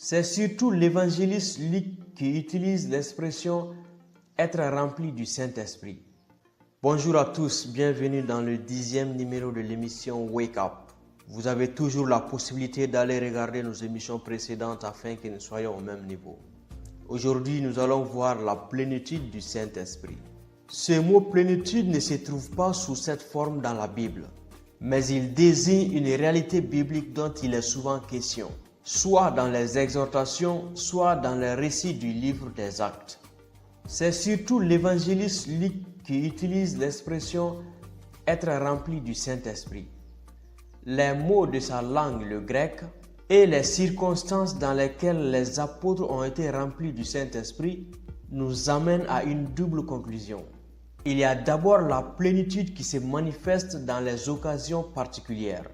C'est surtout l'évangéliste Luc qui utilise l'expression « être rempli du Saint-Esprit ». Bonjour à tous, bienvenue dans le 10e numéro de l'émission Wake Up. Vous avez toujours la possibilité d'aller regarder nos émissions précédentes afin que nous soyons au même niveau. Aujourd'hui, nous allons voir la plénitude du Saint-Esprit. Ce mot plénitude ne se trouve pas sous cette forme dans la Bible, mais il désigne une réalité biblique dont il est souvent question, soit dans les exhortations, soit dans les récits du livre des Actes. C'est surtout l'évangéliste Luc qui utilise l'expression « être rempli du Saint-Esprit ». Les mots de sa langue, le grec, et les circonstances dans lesquelles les apôtres ont été remplis du Saint-Esprit nous amènent à une double conclusion. Il y a d'abord la plénitude qui se manifeste dans les occasions particulières.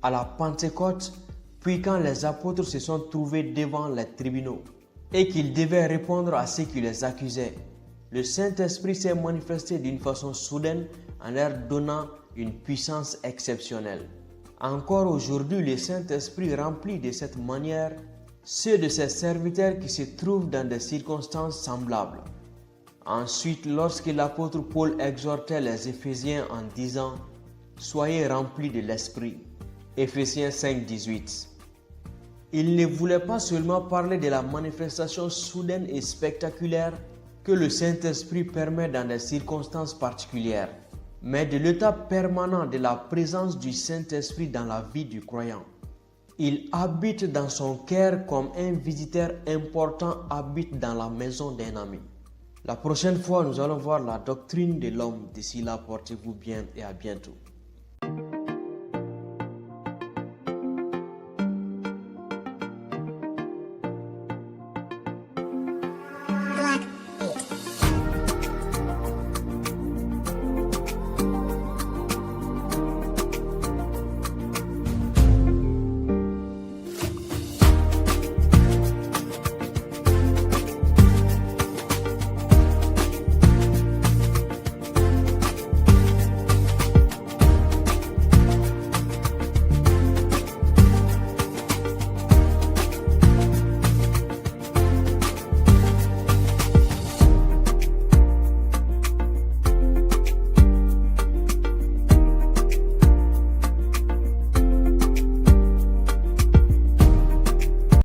À la Pentecôte, puis quand les apôtres se sont trouvés devant les tribunaux et qu'ils devaient répondre à ceux qui les accusaient, le Saint-Esprit s'est manifesté d'une façon soudaine en leur donnant une puissance exceptionnelle. Encore aujourd'hui, le Saint-Esprit remplit de cette manière ceux de ses serviteurs qui se trouvent dans des circonstances semblables. Ensuite, lorsque l'apôtre Paul exhortait les Éphésiens en disant « Soyez remplis de l'Esprit » Éphésiens 5,18. Il ne voulait pas seulement parler de la manifestation soudaine et spectaculaire que le Saint-Esprit permet dans des circonstances particulières, mais de l'état permanent de la présence du Saint-Esprit dans la vie du croyant. Il habite dans son cœur comme un visiteur important habite dans la maison d'un ami. La prochaine fois, nous allons voir la doctrine de l'homme. D'ici là, portez-vous bien et à bientôt.